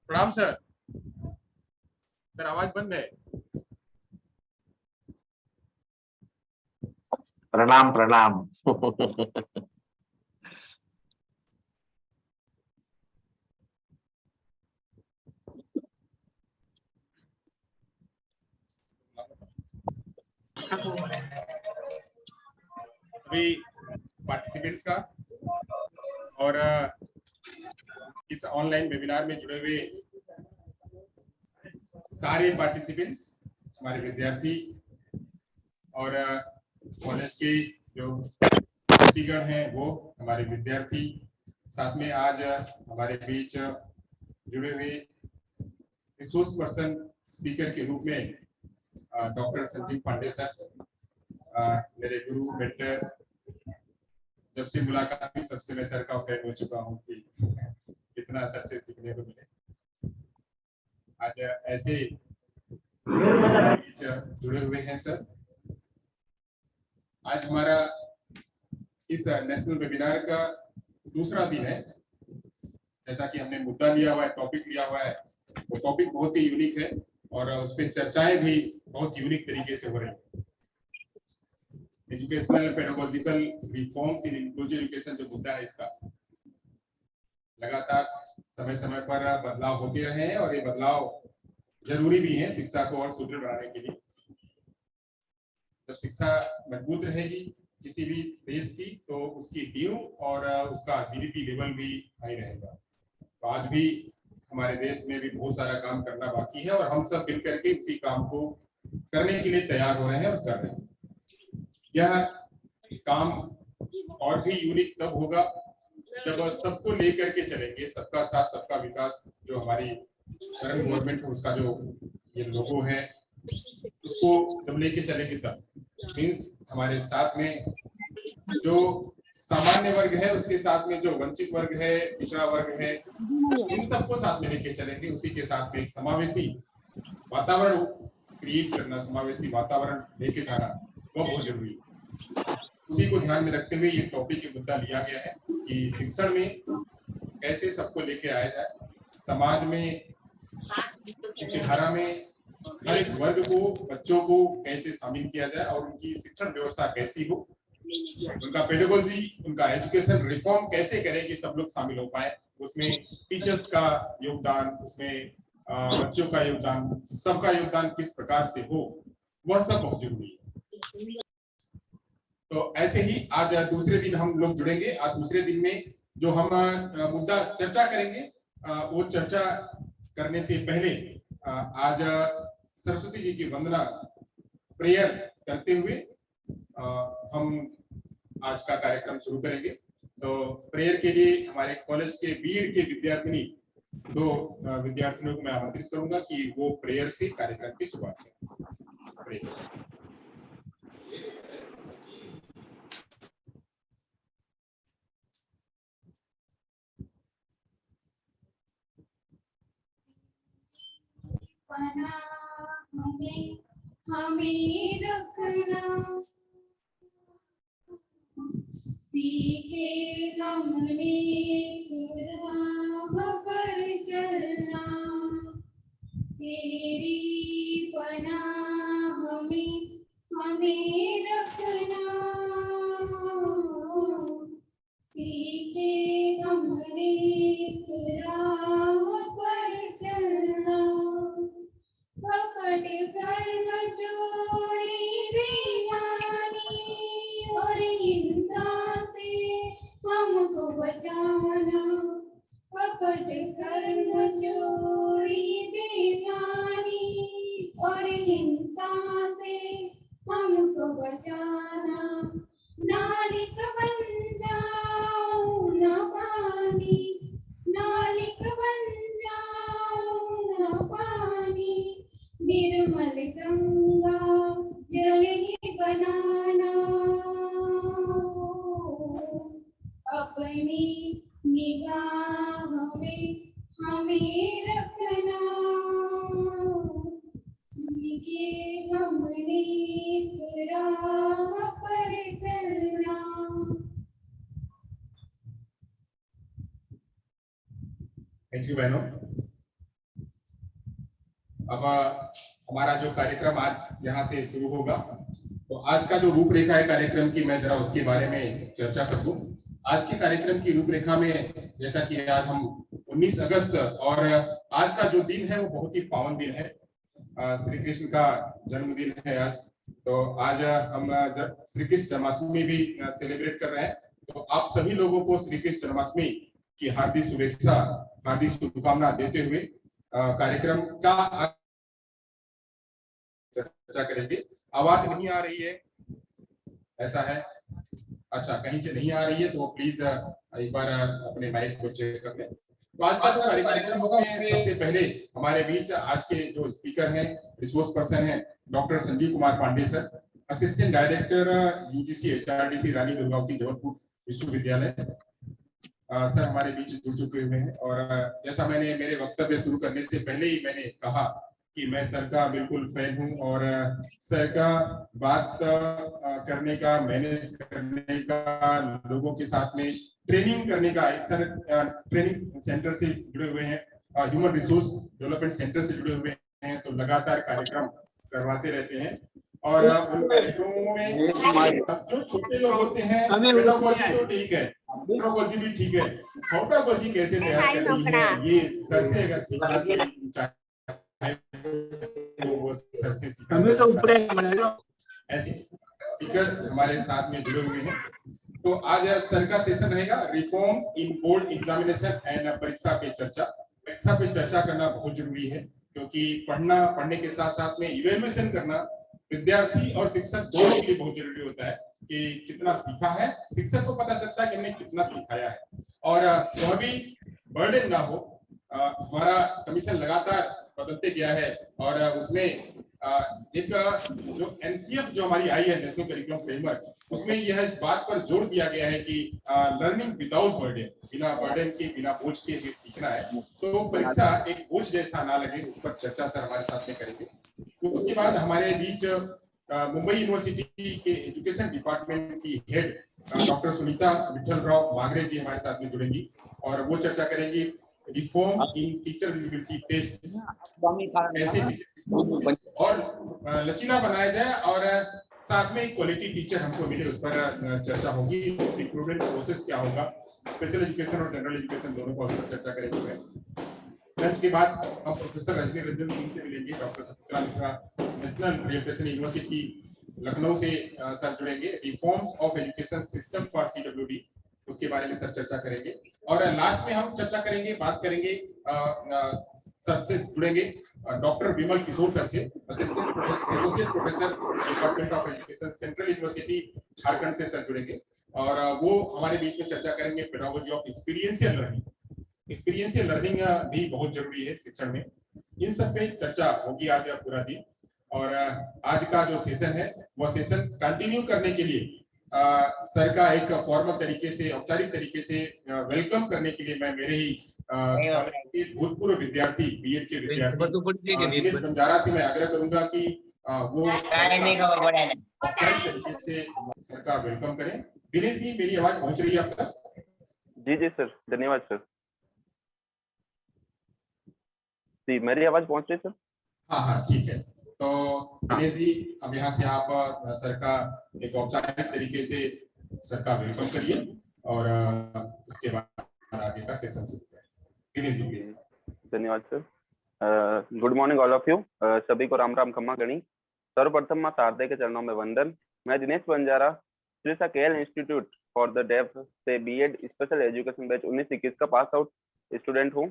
प्रणाम sir. Sir आवाज बंद है। प्रणाम प्रणाम। सभी पार्टिसिपेंट्स का और इस ऑनलाइन वेबिनार में जुड़े हुए सारे पार्टिसिपेंट्स, हमारे विद्यार्थी और कॉलेज के जो स्पीकर हैं वो हमारे विद्यार्थी, साथ में आज हमारे बीच जुड़े हुए रिसोर्स पर्सन स्पीकर के रूप में डॉक्टर संजीव पांडे सर, मेरे गुरु मेंटर। जब से मुलाकात हुई तब से मैं सर का फैन हो चुका हूँ कि कितना सर से सीखने को मिले। आज ऐसे जुड़े हुए हैं सर। आज हमारा इस नेशनल वेबिनार का दूसरा दिन है। जैसा कि हमने मुद्दा लिया हुआ है, टॉपिक लिया हुआ है, वो टॉपिक बहुत ही यूनिक है और उस पर चर्चाएं भी बहुत यूनिक तरीके से हो रही है। Educational pedagogical reforms in inclusive education जो मुद्दा है, इसका लगातार समय समय पर बदलाव होते रहे हैं और ये बदलाव जरूरी भी है शिक्षा को और सुदृढ़ बनाने के लिए। जब शिक्षा मजबूत रहेगी किसी भी देश की, तो उसकी नींव और उसका जीडीपी लेवल भी हाई रहेगा। तो आज भी हमारे देश में भी बहुत सारा काम करना बाकी है और हम सब मिलकर के इसी काम को करने के लिए तैयार हो रहे हैं और कर रहे हैं। यह काम और भी यूनिक तब होगा जब सबको लेकर के चलेंगे। सबका साथ सबका विकास जो हमारी करंट गवर्नमेंट है उसका जो ये लोगो है, उसको जब लेके चलेंगे तब मीन्स हमारे साथ में जो सामान्य वर्ग है, उसके साथ में जो वंचित वर्ग है, पिछड़ा वर्ग है, इन सबको साथ में लेके चलेंगे। उसी के साथ में एक समावेशी वातावरण क्रिएट करना, समावेशी वातावरण लेके जाना वो बहुत जरूरी है। उसी को ध्यान में रखते हुए ये टॉपिक मुद्दा लिया गया है कि शिक्षण में कैसे सबको लेके आया जाए, समाज में धारा में हर एक वर्ग को, बच्चों को कैसे शामिल किया जाए और उनकी शिक्षण व्यवस्था कैसी हो, उनका पेडागोजी, उनका एजुकेशन रिफॉर्म कैसे करें कि सब लोग शामिल हो पाए। उसमें टीचर्स का योगदान, उसमें बच्चों का योगदान, सबका योगदान किस प्रकार से हो, वह सब बहुत जरूरी है। तो ऐसे ही आज दूसरे दिन हम लोग जुड़ेंगे। आज दूसरे दिन में जो हम मुद्दा चर्चा करेंगे, वो चर्चा करने से पहले आज सरस्वती जी की वंदना प्रेयर करते हुए हम आज का कार्यक्रम शुरू करेंगे। तो प्रेयर के लिए हमारे कॉलेज के बीड के विद्यार्थिनी, दो विद्यार्थियों को मैं आमंत्रित करूंगा कि वो प्रेयर से कार्यक्रम की शुरुआत करें। हमें रखना, सीखे हमने राह पर चलना, तेरी पनाह में हमें रखना, सीखे हमने राह पर चलना, कपट कर्म चोरी बेईमानी और हिंसा से हमको बचाना, कपट कर्म चोरी बेईमानी और हिंसा से हमको बचाना, नालिक बन जाऊं न पानी, नालिक बन जाऊं न पानी, निर्मल गंगा जल ही बनाना, अपनी निगाह में हमें रखना, सीखे हमने राह पर चलना। थैंक यू बहनों। अब हमारा जो कार्यक्रम आज यहाँ से शुरू होगा, तो आज का जो रूपरेखा है कार्यक्रम की, मैं जरा उसके बारे में चर्चा कर दूं। आज के कार्यक्रम की रूपरेखा में, जैसा कि आज हम 19 अगस्त और आज का जो दिन है वो बहुत ही पावन दिन है। श्री कृष्ण का जन्मदिन है आज। तो आज हम श्री कृष्ण जन्माष्टमी भी सेलिब्रेट कर रहे हैं। तो आप सभी लोगों को श्री कृष्ण जन्माष्टमी की हार्दिक शुभेच्छा, हार्दिक शुभकामना देते हुए कार्यक्रम का चर्चा करेंगे। आवाज नहीं आ रही है, ऐसा है? अच्छा, कहीं से नहीं आ रही है तो प्लीज एक बार अपने माइक को चेक कर लें। तो आज का जो कार्यक्रम होगा उसमें सबसे पहले हमारे बीच आज के जो स्पीकर हैं, रिसोर्स पर्सन हैं, doctor Sanjeev Kumar Pandey sir, assistant director UGC HRDC Rani Durgavati Jabalpur विश्वविद्यालय। सर हमारे बीच जुड़ चुके हुए हैं। और जैसा मैंने मेरे वक्तव्य शुरू करने से पहले ही मैंने कहा कि मैं सर का बिल्कुल फैन हूं और सर का बात करने का, मैनेज करने का, लोगों के साथ में ट्रेनिंग करने का, सर ट्रेनिंग सेंटर से जुड़े हुए हैं, ह्यूमन रिसोर्स डेवलपमेंट सेंटर से जुड़े हुए हैं, तो लगातार कार्यक्रम करवाते रहते हैं। और उन कार्यक्रमों में जो छोटे लोग होते हैं, पेडागोजी तो ठीक है, पेडागोजी भी ठीक है, हाउटागोजी कैसे तैयार करनी है ये सर से अगर सीखना ऐसे स्पीकर हमारे साथ में जुड़े हुए हैं। तो आज सर का सेशन रहेगा reforms in board examination and परीक्षा पे चर्चा। परीक्षा पे चर्चा करना बहुत जरूरी है, क्योंकि पढ़ने के साथ साथ में इवेल्युएशन करना विद्यार्थी और शिक्षक दोनों के लिए बहुत जरूरी होता है कि कितना सीखा है। शिक्षक को पता चलता है कि हमने कितना सिखाया है, और वह भी बर्डन ना हो। हमारा कमीशन लगातार बदलते गया है और उसमें एक जो एनसीएफ जो हमारी आई है, नेशनल करिकुलम फ्रेमवर्क, उसमें यह इस बात पर जोर दिया गया है कि लर्निंग विदाउट बर्डन, बिना बर्डन के, बिना बोझ के भी सीखना है। तो परीक्षा एक बोझ जैसा ना लगे, उस पर चर्चा सर हमारे साथ में करेंगे। उसके बाद हमारे बीच मुंबई यूनिवर्सिटी के एजुकेशन डिपार्टमेंट की हेड डॉक्टर सुनीता विठलराव मागरे जी हमारे साथ में जुड़ेंगी और वो चर्चा करेंगी reforms in teacher eligibility test, कैसे और लचीला बनाया जाए और साथ में क्वालिटी टीचर हमको मिले, उस पर चर्चा होगी। रिक्रूटमेंट प्रोसेस क्या होगा, स्पेशल एजुकेशन और जनरल एजुकेशन दोनों का उस पर चर्चा करेंगे। लंच के बाद हम प्रोफेसर रजनी रंजन सिंह से मिलेंगे। Doctor Satyendra Mishra national reeducation university Lucknow से सर जुड़ेंगे। Reforms of education system for CWD, उसके बारे में सर चर्चा करेंगे। और लास्ट में हम चर्चा करेंगे, बात करेंगे सर से जुड़ेंगे डॉक्टर विमल किशोर सर से, assistant professor, associate professor department of education, central university Jharkhand से सर जुड़ेंगे और वो हमारे बीच में चर्चा करेंगे pedagogy of experiential learning. Experiential learning भी बहुत जरूरी है शिक्षण में। इन सब पे चर्चा होगी आज पूरा दिन। और आज का जो सेशन है वो सेशन कंटिन्यू करने के लिए सर का एक फॉर्मल तरीके से, औपचारिक तरीके से वेलकम करने के लिए मैं मेरे ही भूतपूर्व विद्यार्थी, बीएड के विद्यार्थी दिनेश बंजारा से मैं आग्रह करूंगा कि वो औपचारिक तरीके से सर का वेलकम करें। दिनेश जी, मेरी आवाज पहुंच रही है आप तक? जी जी सर, धन्यवाद सर। जी, मेरी आवाज पहुंच रही सर? हाँ हाँ, ठीक है। तो दिनेश जी, अब यहाँ से आप सर का एक औपचारिक तरीके से सर का वेलकम करिए और उसके बाद आगे का सेशन शुरू करें। दिनेश जी प्लीज। धन्यवाद sir. Good morning all of you. सभी को राम राम खम्मा गणी। सर्वप्रथम मां शारदे के चरणों में वंदन। मैं दिनेश बंजारा श्री सा KL institute for the deaf से बीएड स्पेशल एजुकेशन बैच 19-21 का पास आउट स्टूडेंट हूँ।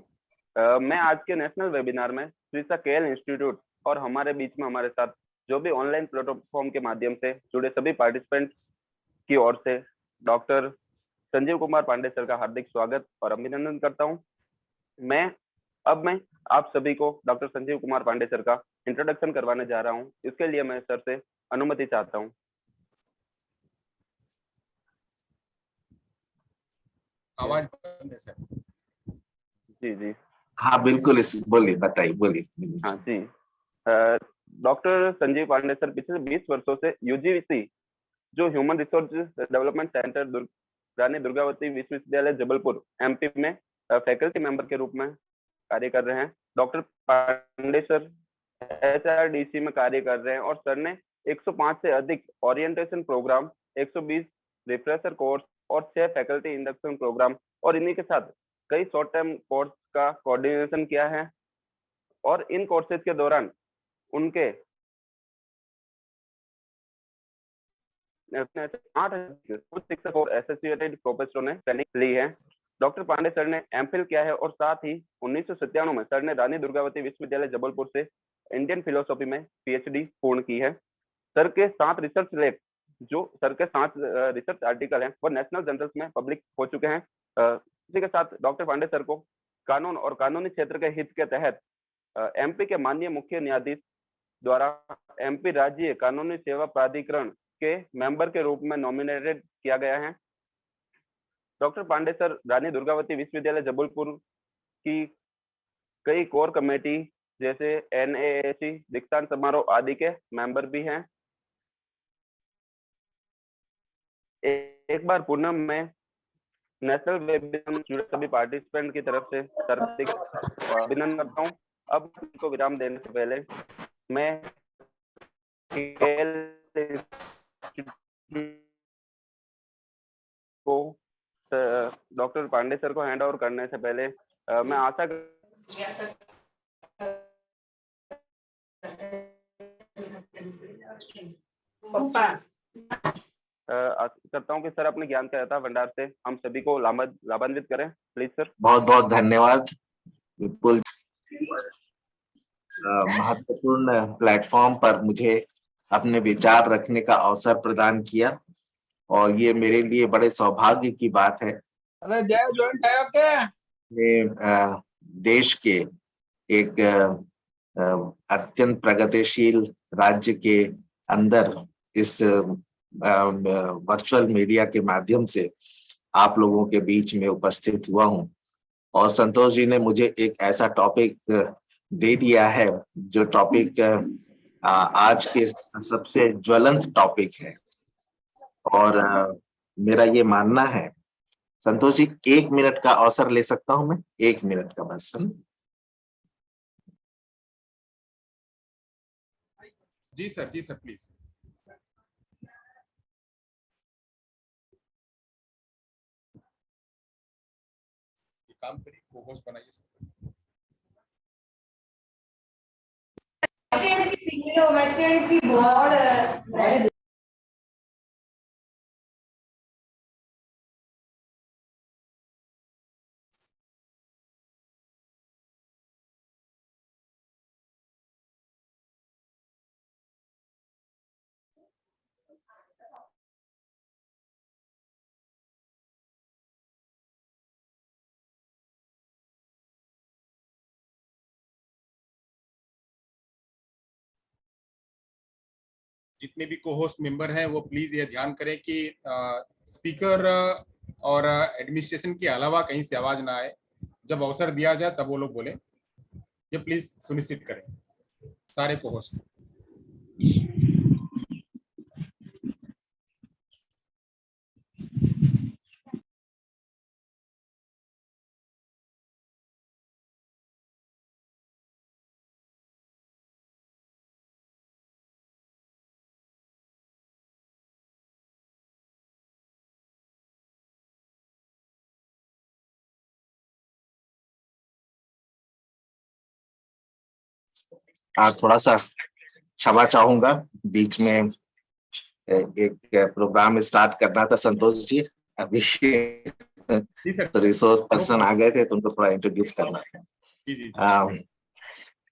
मैं आज के नेशनल वेबिनार में श्री सा केएल इंस्टीट्यूट और हमारे बीच में हमारे साथ जो भी ऑनलाइन प्लेटफॉर्म के माध्यम से जुड़े सभी पार्टिसिपेंट की ओर से डॉक्टर संजीव कुमार पांडे सर का हार्दिक स्वागत और अभिनंदन करता हूं। मैं आप सभी को डॉक्टर संजीव कुमार पांडे सर का इंट्रोडक्शन करवाने जा रहा हूं। इसके लिए मैं सर से अनुमति चाहता हूं। आवाज बंद है सर। जी जी हाँ बिल्कुल, बोलिए, बताइए, बोलिए। हाँ जी, डॉक्टर संजीव पांडे सर पिछले 20 वर्षों से यूजीसी जो human resource development centre Rani Durgavati विश्वविद्यालय जबलपुर एमपी में फैकल्टी मेंबर के रूप में कार्य कर रहे हैं। डॉक्टर पांडे सर HRDC में कार्य कर रहे हैं और सर ने 105 से अधिक ओरिएंटेशन प्रोग्राम, 120 रिफ्रेशर कोर्स और 6 फैकल्टी इंडक्शन प्रोग्राम और इन्हीं के साथ कई शॉर्ट टर्म कोर्स का कोऑर्डिनेशन किया है। और इन कोर्सेज के दौरान उनके 8 शिक्षक और एसोसिएटेड प्रोफेसरों ने ट्रेनिंग ली है। डॉक्टर पांडे सर ने एमफिल किया है और साथ ही 1997 में सर ने रानी दुर्गावती विश्वविद्यालय जबलपुर से इंडियन फिलोसॉफी में PhD पूर्ण की है। सर के 7 रिसर्च लेख, जो सर के 7 रिसर्च आर्टिकल हैं, वो नेशनल जर्नल्स में पब्लिक हो चुके हैं। इसी के साथ डॉक्टर पांडे सर को कानून और कानूनी क्षेत्र के हित के तहत MP के माननीय मुख्य न्यायाधीश द्वारा MP राज्य कानूनी सेवा प्राधिकरण के मेंबर के रूप में नॉमिनेटेड किया गया है। डॉक्टर पांडे सर रानी दुर्गावती विश्वविद्यालय जबलपुर की कई कोर कमेटी जैसे NAAC, दीक्षांत समारोह आदि के मेंबर भी हैं। एक बार पूनम में नेशनल वेबिनार जुड़े सभी पार्टिसिपेंट की तरफ से अभिनंदन करता हूँ। अब को विराम देने से पहले मैं को डॉक्टर पांडे सर को हैंड ओवर करने से पहले मैं आशा करता हूं कि सर अपने ज्ञान का भंडार से हम सभी को लाभान्वित करें। Please sir. बहुत बहुत धन्यवाद। बिल्कुल महत्वपूर्ण प्लेटफॉर्म पर मुझे अपने विचार रखने का अवसर प्रदान किया और ये मेरे लिए बड़े सौभाग्य की बात है। देश के एक अत्यंत प्रगतिशील राज्य के अंदर इस वर्चुअल मीडिया के माध्यम से आप लोगों के बीच में उपस्थित हुआ हूं और संतोष जी ने मुझे एक ऐसा टॉपिक दे दिया है जो टॉपिक आज के सबसे ज्वलंत टॉपिक है और मेरा ये मानना है। संतोष जी 1 मिनट का अवसर ले सकता हूं मैं? 1 मिनट का बस। जी सर प्लीज। काम करिए, को-होस्ट बनाइए सर। जितने भी को-होस्ट मेंबर हैं वो प्लीज ये ध्यान करें कि स्पीकर और एडमिनिस्ट्रेशन के अलावा कहीं से आवाज ना आए। जब अवसर दिया जाए तब वो लोग बोले, ये प्लीज सुनिश्चित करें सारे को-होस्ट। थोड़ा सा क्षमा चाहूंगा, बीच में एक प्रोग्राम स्टार्ट करना था संतोष जी। अभी तो रिसोर्स पर्सन आ गए थे तो उनको थोड़ा इंट्रोड्यूस करना था।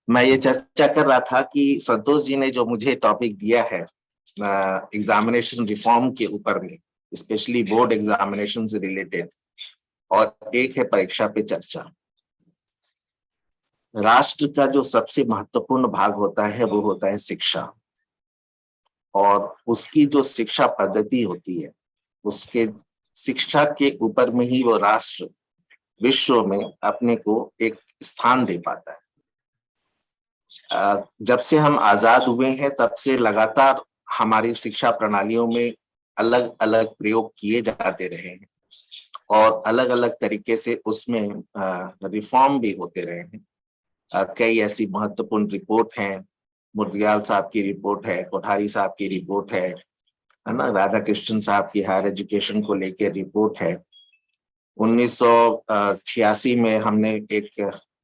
मैं ये चर्चा कर रहा था कि संतोष जी ने जो मुझे टॉपिक दिया है एग्जामिनेशन रिफॉर्म के ऊपर में, स्पेशली बोर्ड एग्जामिनेशन से रिलेटेड, और एक है परीक्षा पे चर्चा। राष्ट्र का जो सबसे महत्वपूर्ण भाग होता है वो होता है शिक्षा, और उसकी जो शिक्षा पद्धति होती है उसके शिक्षा के ऊपर में ही वो राष्ट्र विश्व में अपने को एक स्थान दे पाता है। जब से हम आजाद हुए हैं तब से लगातार हमारी शिक्षा प्रणालियों में अलग अलग प्रयोग किए जाते रहे हैं और अलग अलग तरीके से उसमें रिफॉर्म भी होते रहे हैं। कई ऐसी महत्वपूर्ण रिपोर्ट हैं, मुदगियाल साहब की रिपोर्ट है, कोठारी साहब की रिपोर्ट है ना, राधा कृष्णन साहब की हायर एजुकेशन को लेकर रिपोर्ट है। 1986 में हमने एक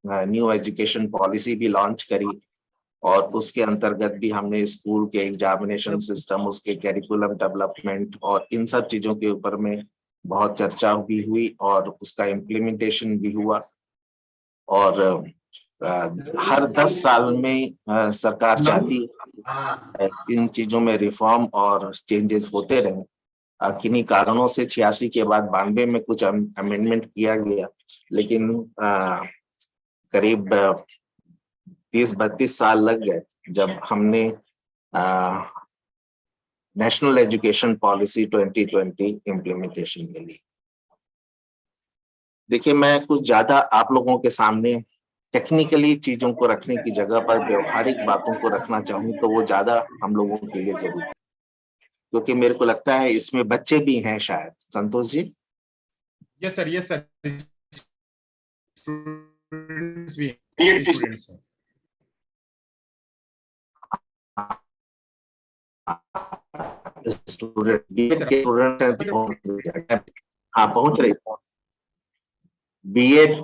न्यू एजुकेशन पॉलिसी भी लॉन्च करी और उसके अंतर्गत भी हमने स्कूल के एग्जामिनेशन सिस्टम, उसके कैरिकुलम डेवलपमेंट और इन सब चीजों के ऊपर में बहुत चर्चा भी हुई और उसका इम्प्लीमेंटेशन भी हुआ। और हर 10 साल में सरकार चाहती इन चीजों में रिफॉर्म और चेंजेस होते रहे। किन्हीं कारणों से 86 के बाद 92 में कुछ अमेंडमेंट किया गया, लेकिन करीब 30-32 साल लग गए जब हमने नेशनल एजुकेशन पॉलिसी 2020 इम्प्लीमेंटेशन के लिए। देखिए, मैं कुछ ज्यादा आप लोगों के सामने टेक्निकली चीजों को रखने की जगह पर व्यवहारिक बातों को रखना चाहूं तो वो ज्यादा हम लोगों के लिए जरूरी है, क्योंकि मेरे को लगता है इसमें बच्चे भी हैं शायद। Santosh ji? Yes sir, yes sir, students भी हैं, स्टूडेंट्स हैं। स्टूडेंट हाँ पहुंच रही। बीएड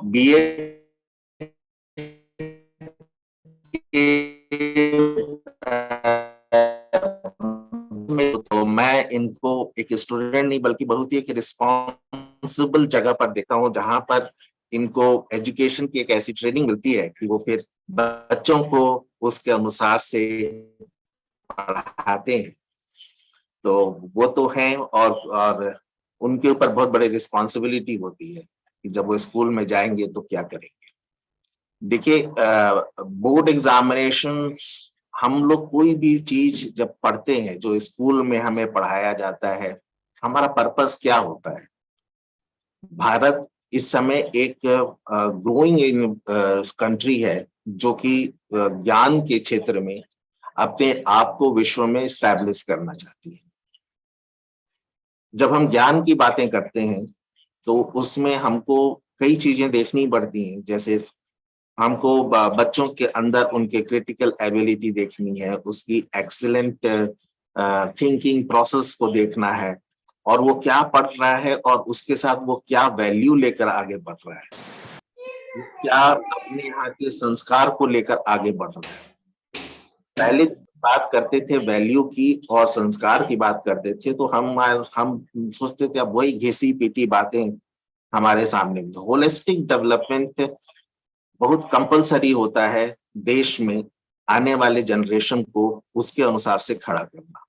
तो मैं इनको एक स्टूडेंट नहीं बल्कि बहुत ही एक रिस्पॉन्सिबल जगह पर देखता हूँ, जहां पर इनको एजुकेशन की एक ऐसी ट्रेनिंग मिलती है कि वो फिर बच्चों को उसके अनुसार से पढ़ाते हैं। तो वो तो हैं और उनके ऊपर बहुत बड़ी रिस्पॉन्सिबिलिटी होती है कि जब वो स्कूल में जाएंगे तो क्या करेंगे। देखिए, बोर्ड एग्जामिनेशन, हम लोग कोई भी चीज जब पढ़ते हैं जो स्कूल में हमें पढ़ाया जाता है, हमारा पर्पस क्या होता है। भारत इस समय एक ग्रोइंग कंट्री है जो कि ज्ञान के क्षेत्र में अपने आप को विश्व में स्टैब्लिश करना चाहती है। जब हम ज्ञान की बातें करते हैं तो उसमें हमको कई चीजें देखनी पड़ती हैं, जैसे हमको बच्चों के अंदर उनके क्रिटिकल एबिलिटी देखनी है, उसकी एक्सीलेंट थिंकिंग प्रोसेस को देखना है, और वो क्या पढ़ रहा है और उसके साथ वो क्या वैल्यू लेकर आगे बढ़ रहा है, क्या अपने यहाँ के संस्कार को लेकर आगे बढ़ रहा है। पहले बात करते थे वैल्यू की और संस्कार की बात करते थे तो हम सोचते थे अब वही घिसी पीटी बातें हमारे सामने। होलिस्टिक डेवलपमेंट बहुत कंपलसरी होता है देश में आने वाले जनरेशन को उसके अनुसार से खड़ा करना।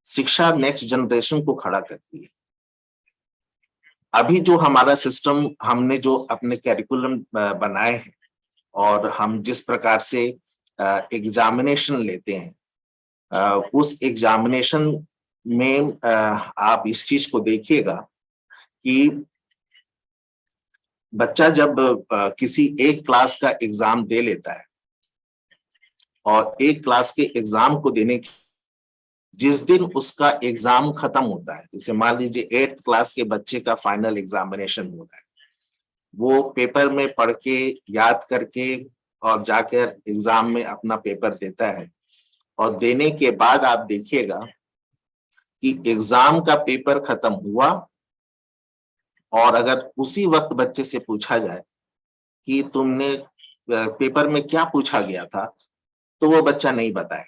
शिक्षा नेक्स्ट जनरेशन को खड़ा करती है। अभी जो हमारा सिस्टम, हमने जो अपने कैरिकुलम बनाए हैं और हम जिस प्रकार से एग्जामिनेशन लेते हैं, उस एग्जामिनेशन में आप इस चीज को देखिएगा कि बच्चा जब किसी एक क्लास का एग्जाम दे लेता है और एक क्लास के एग्जाम को देने जिस दिन उसका एग्जाम खत्म होता है, जैसे मान लीजिए 8th क्लास के बच्चे का फाइनल एग्जामिनेशन होता है, वो पेपर में पढ़ के याद करके और जाकर एग्जाम में अपना पेपर देता है, और देने के बाद आप देखिएगा कि एग्जाम का पेपर खत्म हुआ और अगर उसी वक्त बच्चे से पूछा जाए कि तुमने पेपर में क्या पूछा गया था, तो वो बच्चा नहीं बताए।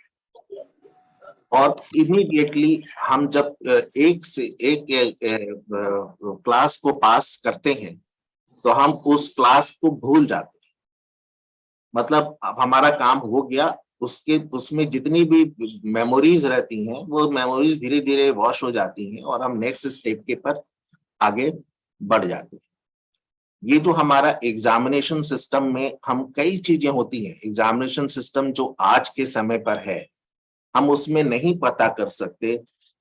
और इमीडिएटली हम जब एक से एक क्लास को पास करते हैं तो हम उस क्लास को भूल जाते हैं। मतलब अब हमारा काम हो गया, उसमें जितनी भी मेमोरीज रहती हैं वो मेमोरीज धीरे धीरे वॉश हो जाती हैं और हम नेक्स्ट स्टेप के पर आगे बढ़ जाते हैं। ये जो हमारा एग्जामिनेशन सिस्टम में हम कई चीजें होती हैं, एग्जामिनेशन सिस्टम जो आज के समय पर है, हम उसमें नहीं पता कर सकते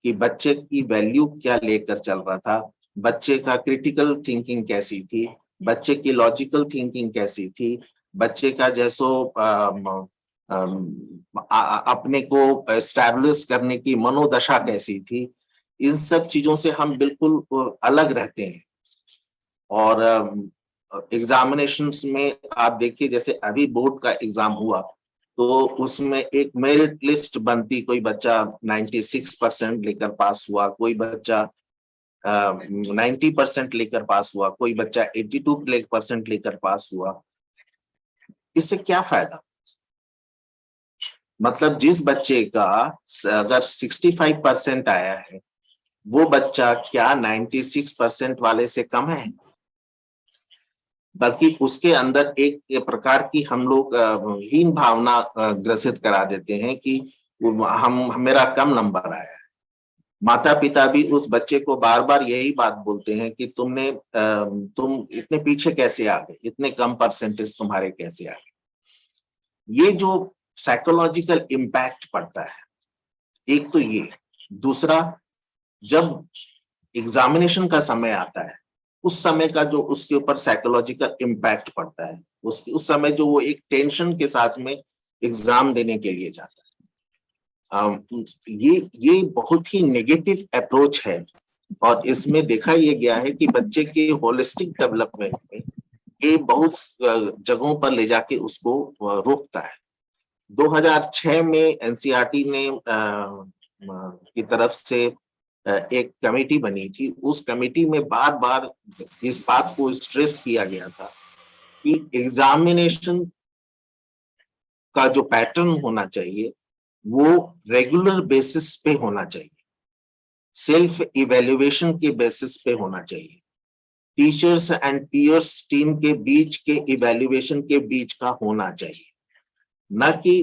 कि बच्चे की वैल्यू क्या लेकर चल रहा था, बच्चे का क्रिटिकल थिंकिंग कैसी थी, बच्चे की लॉजिकल थिंकिंग कैसी थी, बच्चे का जैसो अपने को एस्टैब्लिश करने की मनोदशा कैसी थी। इन सब चीजों से हम बिल्कुल अलग रहते हैं। और एग्जामिनेशंस में आप देखिए, जैसे अभी बोर्ड का एग्जाम हुआ तो उसमें एक मेरिट लिस्ट बनती, कोई बच्चा 96% लेकर पास हुआ, कोई बच्चा 90% लेकर पास हुआ, कोई बच्चा 82% लेकर पास हुआ। इससे क्या फायदा? मतलब जिस बच्चे का अगर 65% आया है, वो बच्चा क्या 96% वाले से कम है? बल्कि उसके अंदर एक प्रकार की हम लोग हीन भावना ग्रसित करा देते हैं कि हम मेरा कम नंबर आया है। माता पिता भी उस बच्चे को बार बार यही बात बोलते हैं कि तुम इतने पीछे कैसे आ गए, इतने कम परसेंटेज तुम्हारे कैसे आ गए। ये जो साइकोलॉजिकल इम्पैक्ट पड़ता है, एक तो ये। दूसरा, जब एग्जामिनेशन का समय आता है, उस समय का जो उसके ऊपर साइकोलॉजिकल इम्पैक्ट पड़ता है, उस समय जो वो एक टेंशन के साथ में एग्जाम देने के लिए जाता है, ये बहुत ही नेगेटिव अप्रोच है। और इसमें देखा ये गया है कि बच्चे के होलिस्टिक डेवलपमेंट में ये बहुत जगहों पर ले जाके उसको रोकता है। 2006 में एनसीईआरटी ने की तरफ से एक कमेटी बनी थी। उस कमेटी में बार बार इस बात को स्ट्रेस किया गया था कि एग्जामिनेशन का जो पैटर्न होना चाहिए वो रेगुलर बेसिस पे होना चाहिए, सेल्फ इवेल्युएशन के बेसिस पे होना चाहिए, टीचर्स एंड पीयर्स टीम के बीच के इवेल्युएशन के बीच का होना चाहिए, न कि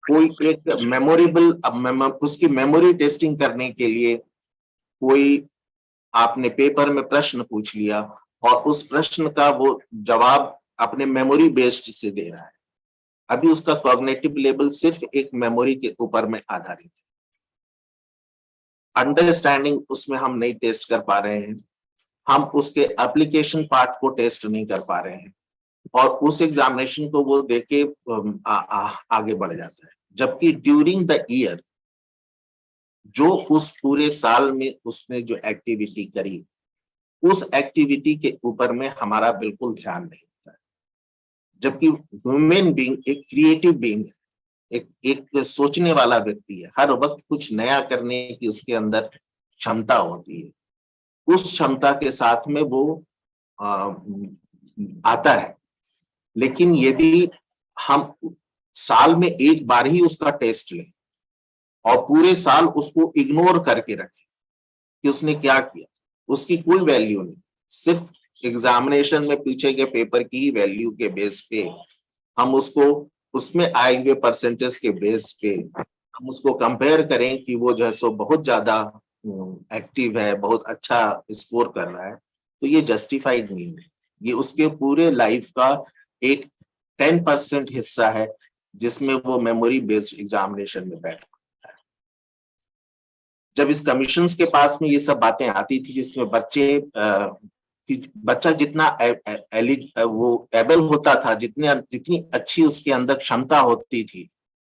कोई एक मेमोरेबल उसकी मेमोरी टेस्टिंग करने के लिए कोई आपने पेपर में प्रश्न पूछ लिया और उस प्रश्न का वो जवाब अपने मेमोरी बेस्ड से दे रहा है। अभी उसका कॉग्निटिव लेवल सिर्फ एक मेमोरी के ऊपर में आधारित है। अंडरस्टैंडिंग उसमें हम नहीं टेस्ट कर पा रहे हैं, हम उसके एप्लीकेशन पार्ट को टेस्ट नहीं कर पा रहे हैं और उस एग्जामिनेशन को वो देके आगे बढ़ जाता है। जबकि ड्यूरिंग द ईयर जो उस पूरे साल में उसने जो एक्टिविटी करी, उस एक्टिविटी के ऊपर में हमारा बिल्कुल ध्यान नहीं होता है। जबकि ह्यूमन बीइंग एक क्रिएटिव बीइंग है, एक सोचने वाला व्यक्ति है, हर वक्त कुछ नया करने की उसके अंदर क्षमता होती है। उस क्षमता के साथ में वो आता है। लेकिन यदि हम साल में एक बार ही उसका टेस्ट लें और पूरे साल उसको इग्नोर करके रखें कि उसने क्या किया, उसकी कोई वैल्यू नहीं। सिर्फ एग्जामिनेशन में पीछे के पेपर की ही वैल्यू के बेस पे हम उसको, उसमें आए हुए परसेंटेज के बेस पे हम उसको कंपेयर करें कि वो जो है सो बहुत ज्यादा एक्टिव है, बहुत अच्छा स्कोर कर रहा है, तो ये जस्टिफाइड नहीं है। ये उसके पूरे लाइफ का एक 10% हिस्सा है जिसमें वो मेमोरी बेस्ड एग्जामिनेशन में बैठ पाता है। जब इस कमीशन के पास में ये सब बातें आती थी जिसमें बच्चा जितना वो एबल होता था, जितनी अच्छी उसके अंदर क्षमता होती थी,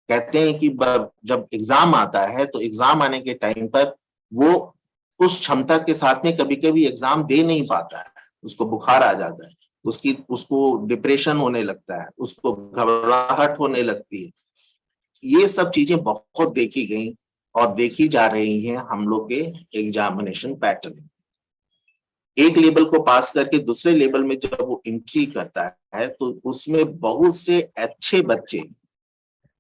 कहते हैं कि जब एग्जाम आता है तो एग्जाम आने के टाइम पर वो उस क्षमता के साथ में कभी कभी एग्जाम दे नहीं पाता है, उसको बुखार आ जाता है, उसको डिप्रेशन होने लगता है, उसको घबराहट होने लगती है। ये सब चीजें बहुत देखी गई और देखी जा रही हैं हम लोग के एग्जामिनेशन पैटर्न। एक लेवल को पास करके दूसरे लेवल में जब वो एंट्री करता है तो उसमें बहुत से अच्छे बच्चे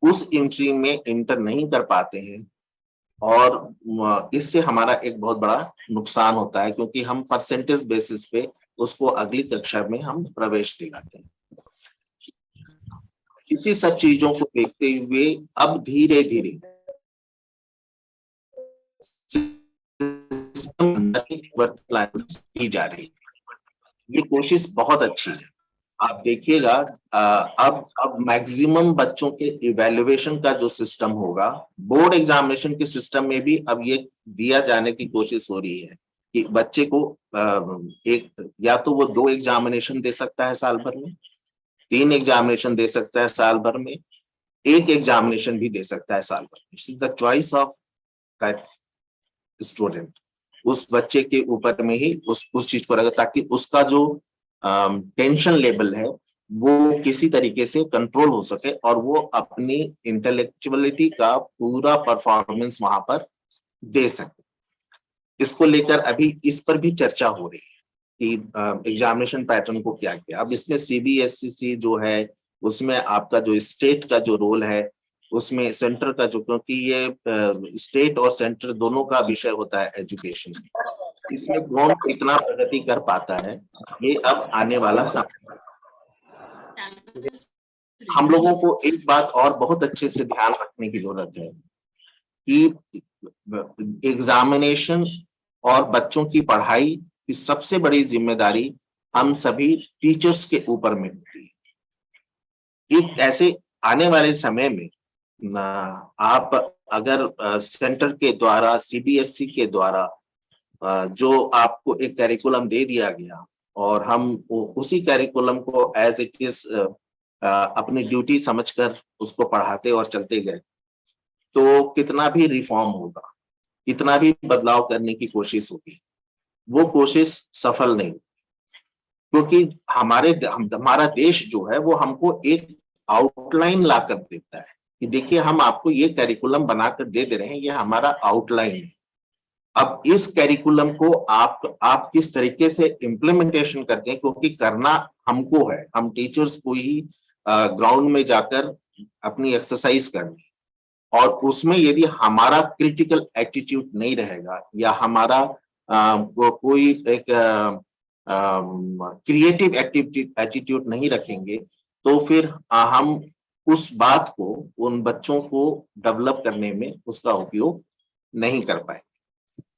उस एंट्री में एंटर नहीं कर पाते हैं और इससे हमारा एक बहुत बड़ा नुकसान होता है, क्योंकि हम परसेंटेज बेसिस पे उसको अगली कक्षा में हम प्रवेश दिलाते हैं। इसी सब चीजों को देखते हुए अब धीरे धीरे की जा रही है। ये कोशिश बहुत अच्छी है। आप देखिएगा अब मैक्सिमम बच्चों के इवैल्यूएशन का जो सिस्टम होगा, बोर्ड एग्जामिनेशन के सिस्टम में भी अब ये दिया जाने की कोशिश हो रही है कि बच्चे को एक या तो वो 2 एग्जामिनेशन दे सकता है साल भर में, 3 एग्जामिनेशन दे सकता है साल भर में, 1 एग्जामिनेशन भी दे सकता है साल भर में। This is the choice of that student. उस बच्चे के ऊपर में ही उस चीज को रखा, ताकि उसका जो टेंशन लेवल है वो किसी तरीके से कंट्रोल हो सके और वो अपनी इंटेलेक्चुअलिटी का पूरा परफॉर्मेंस वहां पर दे सके। इसको लेकर अभी इस पर भी चर्चा हो रही है कि एग्जामिनेशन पैटर्न को क्या किया। अब इसमें सीबीएसई जो है उसमें आपका जो स्टेट का जो रोल है, उसमें सेंटर का जो, क्योंकि ये स्टेट और सेंटर दोनों का विषय होता है एजुकेशन, इसमें कौन कितना प्रगति कर पाता है ये अब आने वाला समय। हम लोगों को एक बात और बहुत अच्छे से ध्यान रखने की जरूरत है कि एग्जामिनेशन और बच्चों की पढ़ाई की सबसे बड़ी जिम्मेदारी हम सभी टीचर्स के ऊपर में होती है। एक ऐसे आने वाले समय में आप अगर सेंटर के द्वारा, सीबीएसई के द्वारा जो आपको एक कैरिकुलम दे दिया गया और हम उसी कैरिकुलम को एज इट इज अपनी ड्यूटी समझकर उसको पढ़ाते और चलते गए, तो कितना भी रिफॉर्म होगा, कितना भी बदलाव करने की कोशिश होगी, वो कोशिश सफल नहीं, क्योंकि हमारा देश जो है वो हमको एक आउटलाइन ला कर देता है कि देखिए हम आपको ये कैरिकुलम बनाकर दे रहे हैं, ये हमारा आउटलाइन है। अब इस कैरिकुलम को आप किस तरीके से इम्प्लीमेंटेशन करते हैं, क्योंकि करना हमको है, हम टीचर्स को ही ग्राउंड में जाकर अपनी एक्सरसाइज करनी, और उसमें यदि हमारा क्रिटिकल एटीट्यूड नहीं रहेगा या हमारा कोई एक क्रिएटिव एटीट्यूड नहीं रखेंगे, तो फिर हम उस बात को, उन बच्चों को डेवलप करने में उसका उपयोग नहीं कर पाएंगे।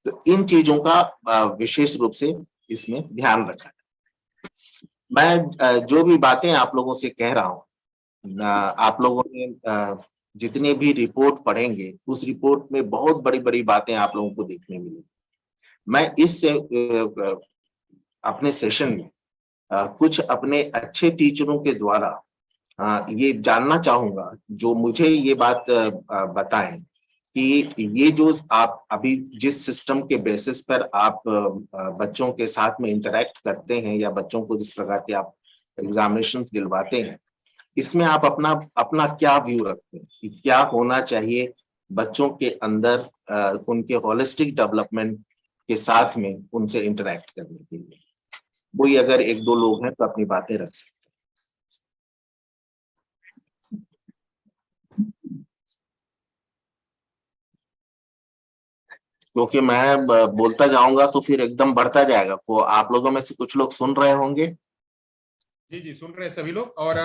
तो इन चीजों का विशेष रूप से इसमें ध्यान रखा है। मैं जो भी बातें आप लोगों से कह रहा हूं, आप लोगों ने जितने भी रिपोर्ट पढ़ेंगे उस रिपोर्ट में बहुत बड़ी बड़ी बातें आप लोगों को देखने मिलेंगी। मैं इस अपने सेशन में कुछ अपने अच्छे टीचरों के द्वारा ये जानना चाहूंगा, जो मुझे ये बात बताएं कि ये जो आप अभी जिस सिस्टम के बेसिस पर आप बच्चों के साथ में इंटरेक्ट करते हैं या बच्चों को जिस प्रकार के आप एग्जामिनेशन दिलवाते हैं, इसमें आप अपना क्या व्यू रखते हैं कि क्या होना चाहिए बच्चों के अंदर उनके होलिस्टिक डेवलपमेंट के साथ में उनसे इंटरेक्ट करने के लिए। वही अगर एक दो लोग हैं तो अपनी बातें रख सकते हैं। क्योंकि मैं बोलता जाऊंगा तो फिर एकदम बढ़ता जाएगा। वो आप लोगों में से कुछ लोग सुन रहे होंगे। जी जी, सुन रहे हैं सभी लोग। और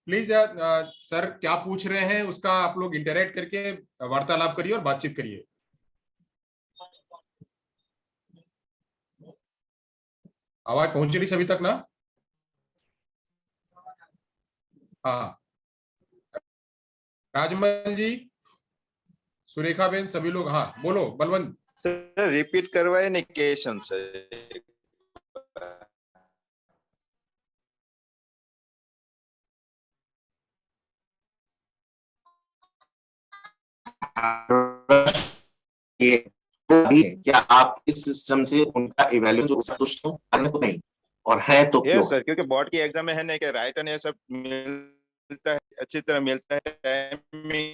प्लीज सर क्या पूछ रहे हैं उसका आप लोग इंटरेक्ट करके वार्तालाप करिए और बातचीत करिए। आवाज पहुंच रही सभी तक ना? हाँ, राजमल जी, सुरेखा बेन, सभी लोग, हाँ बोलो बलवंत। सर रिपीट करवाए नहीं क्वेश्चन से। ये अभी क्या आप इस सिस्टम से उनका इवैल्यूएशन संतुष्ट हो? तो नहीं, और है तो क्यों? सर क्योंकि बोर्ड की एग्जाम में है नहीं कि राइट एंड ये सब मिलता है, अच्छी तरह मिलता है, टाइमिंग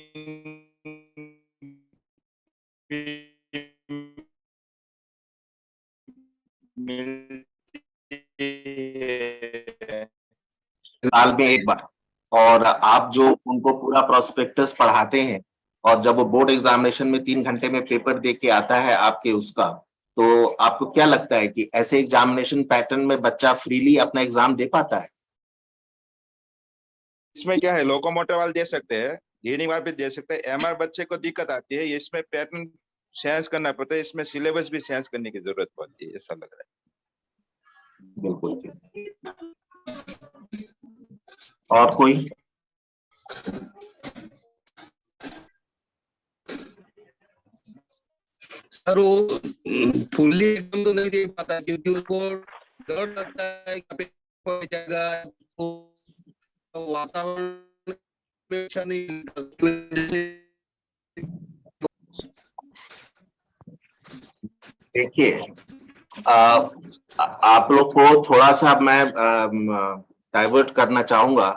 साल में एक बार, और आप जो उनको पूरा प्रोस्पेक्टस पढ़ाते हैं और जब वो बोर्ड एग्जामिनेशन में 3 घंटे में पेपर दे के आता है आपके उसका, तो आपको क्या लगता है कि ऐसे एग्जामिनेशन पैटर्न में बच्चा फ्रीली अपना एग्जाम दे पाता है? इसमें क्या है, लोकोमोटर वाले दे सकते हैं, रीडिंग वाले भी दे सकते हैं। एमआर बच्चे को दिक्कत आती है, इसमें पैटर्न सेंस करना पड़ता है, इसमें सिलेबस भी सेंस करने की जरूरत पड़ती है, ऐसा लग रहा है। बिल्कुल। और कोई? सर वो फुल्ली एकदम तो नहीं दे पाता क्योंकि उसको डर लगता है कि जगह तो वातावरण में अच्छा नहीं। देखिए, आप लोग को थोड़ा सा मैं डाइवर्ट करना चाहूंगा